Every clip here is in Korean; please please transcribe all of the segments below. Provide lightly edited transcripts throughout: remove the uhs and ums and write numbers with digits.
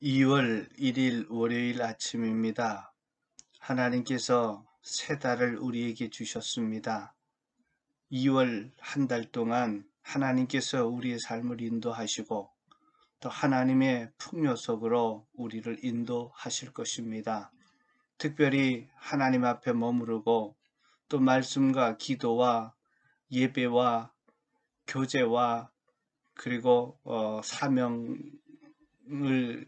2월 1일 월요일 아침입니다. 하나님께서 새 달을 우리에게 주셨습니다. 2월 한 달 동안 하나님께서 우리의 삶을 인도하시고 또 하나님의 풍요 속으로 우리를 인도하실 것입니다. 특별히 하나님 앞에 머무르고 또 말씀과 기도와 예배와 교제와 그리고 사명을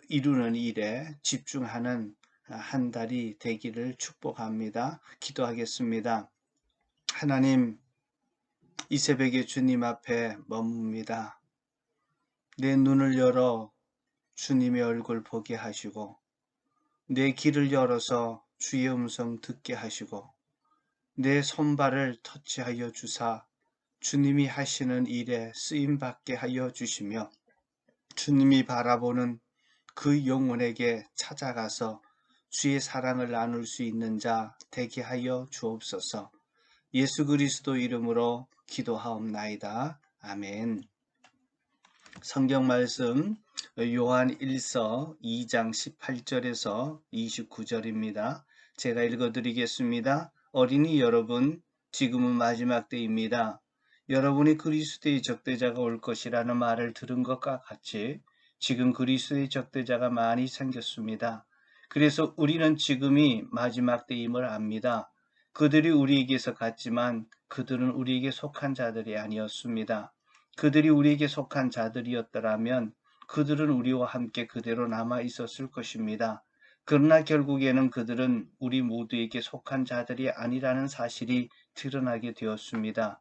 이루는 일에 집중하는 한 달이 되기를 축복합니다. 기도하겠습니다. 하나님, 이 새벽에 주님 앞에 머뭅니다. 내 눈을 열어 주님의 얼굴 보게 하시고 내 귀를 열어서 주의 음성 듣게 하시고 내 손발을 터치하여 주사 주님이 하시는 일에 쓰임받게 하여 주시며 주님이 바라보는 그 영혼에게 찾아가서 주의 사랑을 나눌 수 있는 자 되게 하여 주옵소서. 예수 그리스도 이름으로 기도하옵나이다. 아멘. 성경 말씀 요한 1서 2장 18절에서 29절입니다. 제가 읽어드리겠습니다. 어린이 여러분, 지금은 마지막 때입니다. 여러분이 그리스도의 적대자가 올 것이라는 말을 들은 것과 같이 지금 그리스도의 적대자가 많이 생겼습니다. 그래서 우리는 지금이 마지막 때임을 압니다. 그들이 우리에게서 갔지만 그들은 우리에게 속한 자들이 아니었습니다. 그들이 우리에게 속한 자들이었더라면 그들은 우리와 함께 그대로 남아 있었을 것입니다. 그러나 결국에는 그들은 우리 모두에게 속한 자들이 아니라는 사실이 드러나게 되었습니다.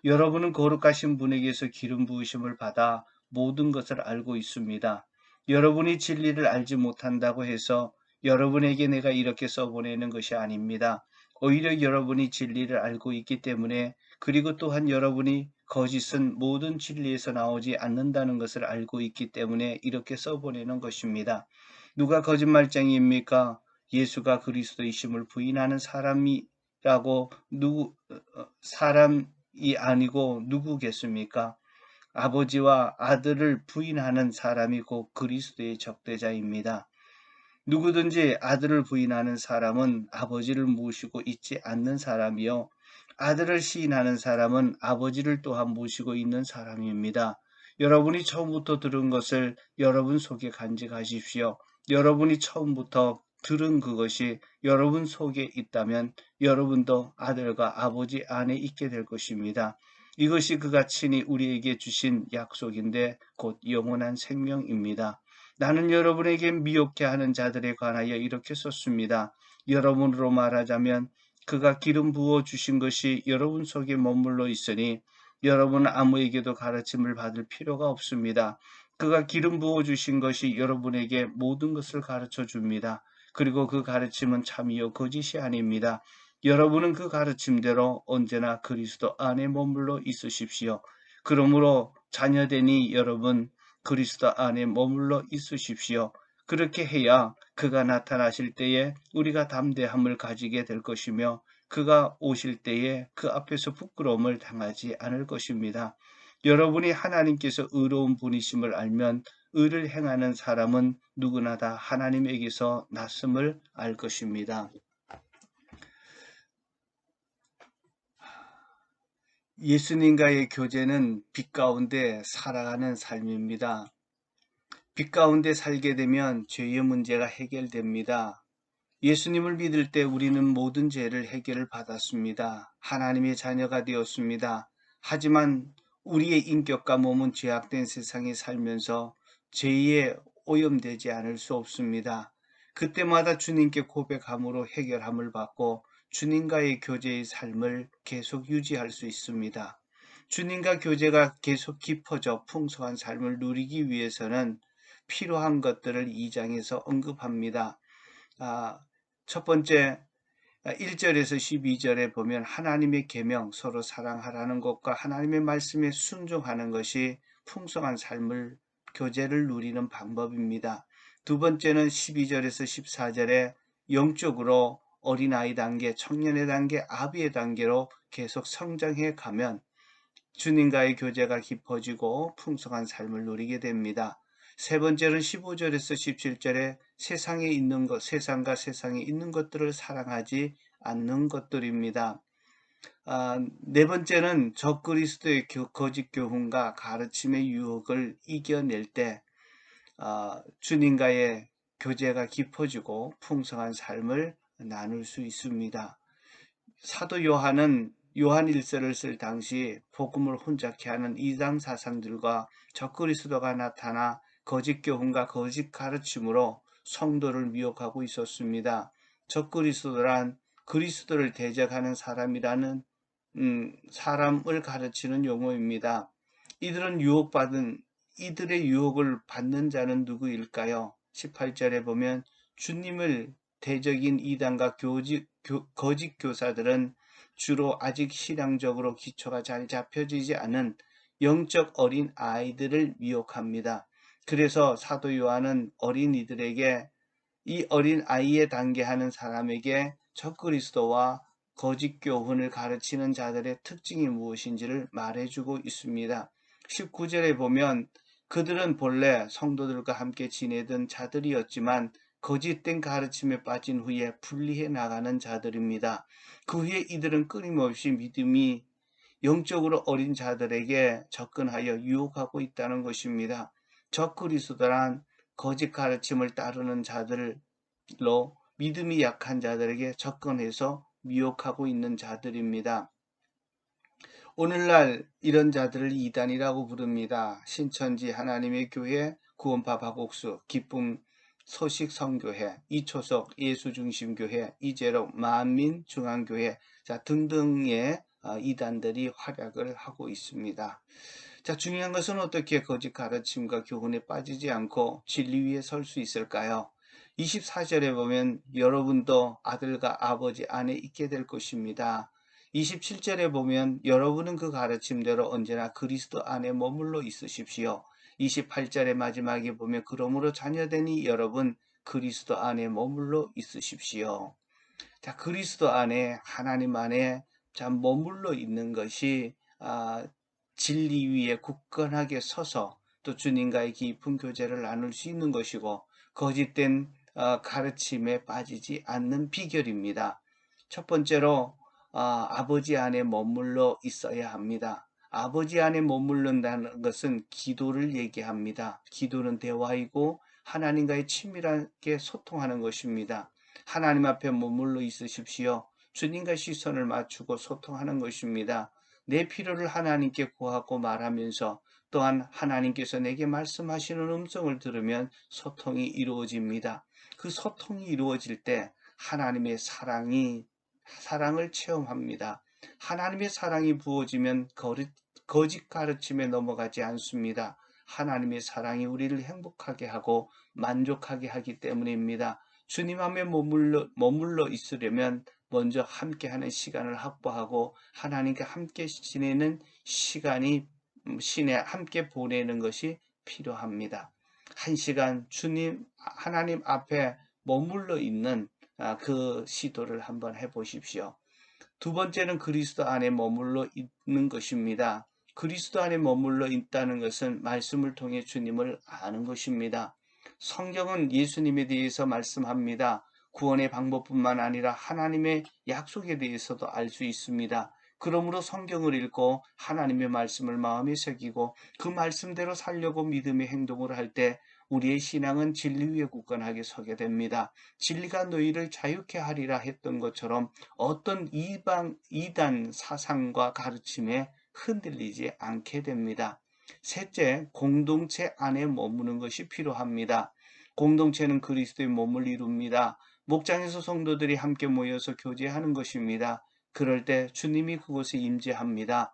여러분은 거룩하신 분에게서 기름 부으심을 받아 모든 것을 알고 있습니다. 여러분이 진리를 알지 못한다고 해서 여러분에게 내가 이렇게 써보내는 것이 아닙니다. 오히려 여러분이 진리를 알고 있기 때문에 그리고 또한 여러분이 거짓은 모든 진리에서 나오지 않는다는 것을 알고 있기 때문에 이렇게 써보내는 것입니다. 누가 거짓말쟁이입니까? 예수가 그리스도이심을 부인하는 사람이라고 사람이 아니고 누구겠습니까? 아버지와 아들을 부인하는 사람이 곧 그리스도의 적대자입니다. 누구든지 아들을 부인하는 사람은 아버지를 모시고 있지 않는 사람이요 아들을 시인하는 사람은 아버지를 또한 모시고 있는 사람입니다. 여러분이 처음부터 들은 것을 여러분 속에 간직하십시오. 여러분이 처음부터 들은 그것이 여러분 속에 있다면 여러분도 아들과 아버지 안에 있게 될 것입니다. 이것이 그가 친히 우리에게 주신 약속인데 곧 영원한 생명입니다. 나는 여러분에게 미혹해 하는 자들에 관하여 이렇게 썼습니다. 여러분으로 말하자면 그가 기름 부어 주신 것이 여러분 속에 머물러 있으니 여러분은 아무에게도 가르침을 받을 필요가 없습니다. 그가 기름 부어 주신 것이 여러분에게 모든 것을 가르쳐 줍니다. 그리고 그 가르침은 참이요 거짓이 아닙니다. 여러분은 그 가르침대로 언제나 그리스도 안에 머물러 있으십시오. 그러므로 자녀되니 여러분 그리스도 안에 머물러 있으십시오. 그렇게 해야 그가 나타나실 때에 우리가 담대함을 가지게 될 것이며 그가 오실 때에 그 앞에서 부끄러움을 당하지 않을 것입니다. 여러분이 하나님께서 의로운 분이심을 알면 의를 행하는 사람은 누구나 다 하나님에게서 났음을 알 것입니다. 예수님과의 교제는 빛 가운데 살아가는 삶입니다. 빛 가운데 살게 되면 죄의 문제가 해결됩니다. 예수님을 믿을 때 우리는 모든 죄를 해결을 받았습니다. 하나님의 자녀가 되었습니다. 하지만 우리의 인격과 몸은 죄악된 세상에 살면서 죄에 오염되지 않을 수 없습니다. 그때마다 주님께 고백함으로 해결함을 받고 주님과의 교제의 삶을 계속 유지할 수 있습니다. 주님과 교제가 계속 깊어져 풍성한 삶을 누리기 위해서는 필요한 것들을 2장에서 언급합니다. 첫 번째 1절에서 12절에 보면 하나님의 계명, 서로 사랑하라는 것과 하나님의 말씀에 순종하는 것이 풍성한 삶을 교제를 누리는 방법입니다. 두 번째는 12절에서 14절에 영적으로 어린아이 단계, 청년의 단계, 아비의 단계로 계속 성장해 가면 주님과의 교제가 깊어지고 풍성한 삶을 누리게 됩니다. 세 번째는 15절에서 17절에 세상에 있는 것, 세상과 세상에 있는 것들을 사랑하지 않는 것들입니다. 네 번째는 적그리스도의 거짓 교훈과 가르침의 유혹을 이겨낼 때 주님과의 교제가 깊어지고 풍성한 삶을 나눌 수 있습니다. 사도 요한은 요한 일서를 쓸 당시 복음을 혼잡케 하는 이단 사상들과 적그리스도가 나타나 거짓 교훈과 거짓 가르침으로 성도를 미혹하고 있었습니다. 적그리스도란 그리스도를 대적하는 사람이라는 사람을 가르치는 용어입니다. 이들의 유혹을 받는 자는 누구일까요? 18절에 보면 주님을 대적인 이단과 거짓 교사들은 주로 아직 신앙적으로 기초가 잘 잡혀지지 않은 영적 어린 아이들을 미혹합니다. 그래서 사도 요한은 어린이들에게 이 어린 아이에 단계하는 사람에게 적그리스도와 거짓 교훈을 가르치는 자들의 특징이 무엇인지를 말해주고 있습니다. 19절에 보면 그들은 본래 성도들과 함께 지내던 자들이었지만 거짓된 가르침에 빠진 후에 분리해 나가는 자들입니다. 그 후에 이들은 끊임없이 믿음이 영적으로 어린 자들에게 접근하여 유혹하고 있다는 것입니다. 적그리스도란 거짓 가르침을 따르는 자들로 믿음이 약한 자들에게 접근해서 미혹하고 있는 자들입니다. 오늘날 이런 자들을 이단이라고 부릅니다. 신천지 하나님의 교회, 구원파 박옥수, 기쁨 소식 성교회, 이초석 예수중심교회, 이재록 만민 중앙교회 등등의 이단들이 활약을 하고 있습니다. 자, 중요한 것은 어떻게 거짓 가르침과 교훈에 빠지지 않고 진리 위에 설 수 있을까요? 24절에 보면 여러분도 아들과 아버지 안에 있게 될 것입니다. 27절에 보면 여러분은 그 가르침대로 언제나 그리스도 안에 머물러 있으십시오. 28절의 마지막에 보면 그러므로 자녀되니 여러분 그리스도 안에 머물러 있으십시오. 자, 그리스도 안에 하나님 안에 머물러 있는 것이 진리 위에 굳건하게 서서 또 주님과의 깊은 교제를 나눌 수 있는 것이고 거짓된 가르침에 빠지지 않는 비결입니다. 첫 번째로 아버지 안에 머물러 있어야 합니다. 아버지 안에 머물른다는 것은 기도를 얘기합니다. 기도는 대화이고 하나님과의 친밀하게 소통하는 것입니다. 하나님 앞에 머물러 있으십시오. 주님과 시선을 맞추고 소통하는 것입니다. 내 필요를 하나님께 구하고 말하면서 또한 하나님께서 내게 말씀하시는 음성을 들으면 소통이 이루어집니다. 그 소통이 이루어질 때 하나님의 사랑을 체험합니다. 하나님의 사랑이 부어지면 거짓 가르침에 넘어가지 않습니다. 하나님의 사랑이 우리를 행복하게 하고 만족하게 하기 때문입니다. 주님 앞에 머물러 있으려면 먼저 함께하는 시간을 확보하고 하나님과 함께 지내는 시간이 함께 보내는 것이 필요합니다. 한 시간 하나님 앞에 머물러 있는 그 시도를 한번 해보십시오. 두 번째는 그리스도 안에 머물러 있는 것입니다. 그리스도 안에 머물러 있다는 것은 말씀을 통해 주님을 아는 것입니다. 성경은 예수님에 대해서 말씀합니다. 구원의 방법뿐만 아니라 하나님의 약속에 대해서도 알 수 있습니다. 그러므로 성경을 읽고 하나님의 말씀을 마음에 새기고 그 말씀대로 살려고 믿음의 행동을 할 때 우리의 신앙은 진리 위에 굳건하게 서게 됩니다. 진리가 너희를 자유케 하리라 했던 것처럼 어떤 이단 사상과 가르침에 흔들리지 않게 됩니다. 셋째, 공동체 안에 머무는 것이 필요합니다. 공동체는 그리스도의 몸을 이룹니다. 목장에서 성도들이 함께 모여서 교제하는 것입니다. 그럴 때 주님이 그곳에 임재합니다.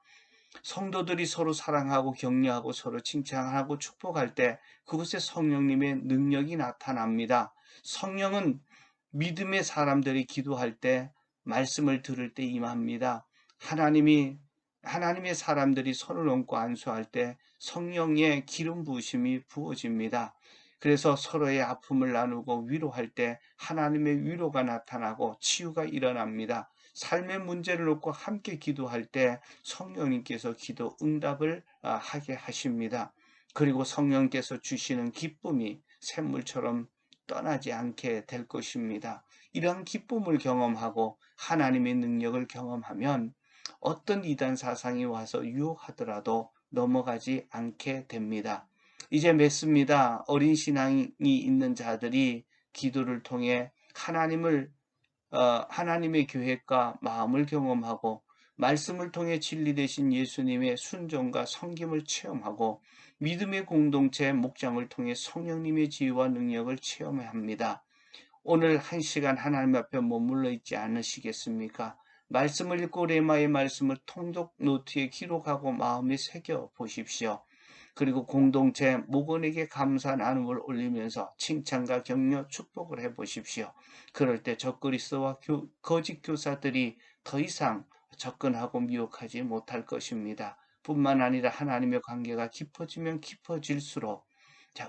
성도들이 서로 사랑하고 격려하고 서로 칭찬하고 축복할 때 그곳에 성령님의 능력이 나타납니다. 성령은 믿음의 사람들이 기도할 때 말씀을 들을 때 임합니다. 하나님의 사람들이 손을 얹고 안수할 때 성령의 기름 부으심이 부어집니다. 그래서 서로의 아픔을 나누고 위로할 때 하나님의 위로가 나타나고 치유가 일어납니다. 삶의 문제를 놓고 함께 기도할 때 성령님께서 기도 응답을 하게 하십니다. 그리고 성령께서 주시는 기쁨이 샘물처럼 떠나지 않게 될 것입니다. 이런 기쁨을 경험하고 하나님의 능력을 경험하면 어떤 이단 사상이 와서 유혹하더라도 넘어가지 않게 됩니다. 이제 맺습니다. 어린 신앙이 있는 자들이 기도를 통해 하나님의 계획과 마음을 경험하고 말씀을 통해 진리 되신 예수님의 순종과 섬김을 체험하고 믿음의 공동체 목장을 통해 성령님의 지혜와 능력을 체험해야 합니다. 오늘 한 시간 하나님 앞에 머물러 있지 않으시겠습니까? 말씀을 읽고 레마의 말씀을 통독 노트에 기록하고 마음에 새겨 보십시오. 그리고 공동체 목원에게 감사 나눔을 올리면서 칭찬과 격려 축복을 해 보십시오. 그럴 때 적그리스도와 거짓 교사들이 더 이상 접근하고 미혹하지 못할 것입니다. 뿐만 아니라 하나님의 관계가 깊어지면 깊어질수록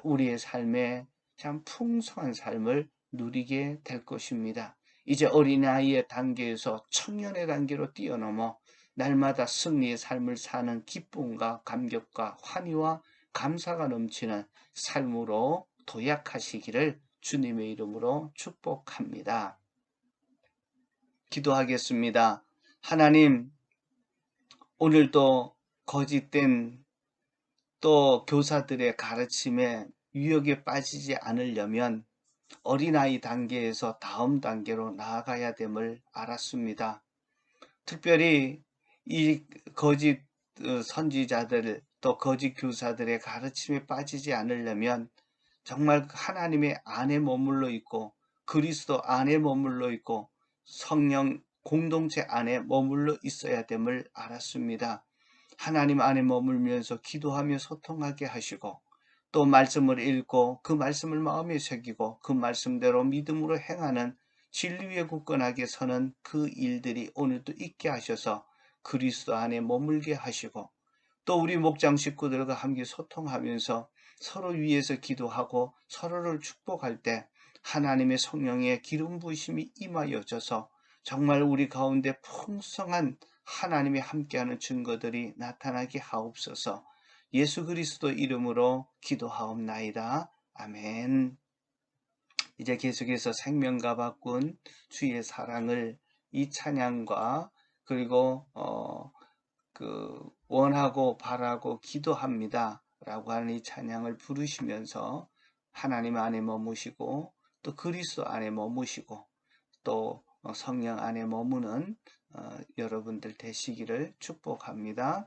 우리의 삶에 참 풍성한 삶을 누리게 될 것입니다. 이제 어린아이의 단계에서 청년의 단계로 뛰어넘어 날마다 승리의 삶을 사는 기쁨과 감격과 환희와 감사가 넘치는 삶으로 도약하시기를 주님의 이름으로 축복합니다. 기도하겠습니다. 하나님, 오늘도 거짓된 또 교사들의 가르침에 유혹에 빠지지 않으려면 어린아이 단계에서 다음 단계로 나아가야 됨을 알았습니다. 특별히 이 거짓 선지자들 또 거짓 교사들의 가르침에 빠지지 않으려면 정말 하나님의 안에 머물러 있고 그리스도 안에 머물러 있고 성령 공동체 안에 머물러 있어야 됨을 알았습니다. 하나님 안에 머물면서 기도하며 소통하게 하시고 또 말씀을 읽고 그 말씀을 마음에 새기고 그 말씀대로 믿음으로 행하는 진리에 굳건하게 서는 그 일들이 오늘도 있게 하셔서 그리스도 안에 머물게 하시고 또 우리 목장 식구들과 함께 소통하면서 서로 위해서 기도하고 서로를 축복할 때 하나님의 성령의 기름 부으심이 임하여져서 정말 우리 가운데 풍성한 하나님이 함께하는 증거들이 나타나게 하옵소서. 예수 그리스도 이름으로 기도하옵나이다. 아멘. 이제 계속해서 생명과 바꾼 주의 사랑을 이 찬양과 그리고 원하고 바라고 기도합니다 라고 하는 이 찬양을 부르시면서 하나님 안에 머무시고 또 그리스도 안에 머무시고 또 성령 안에 머무는 여러분들 되시기를 축복합니다.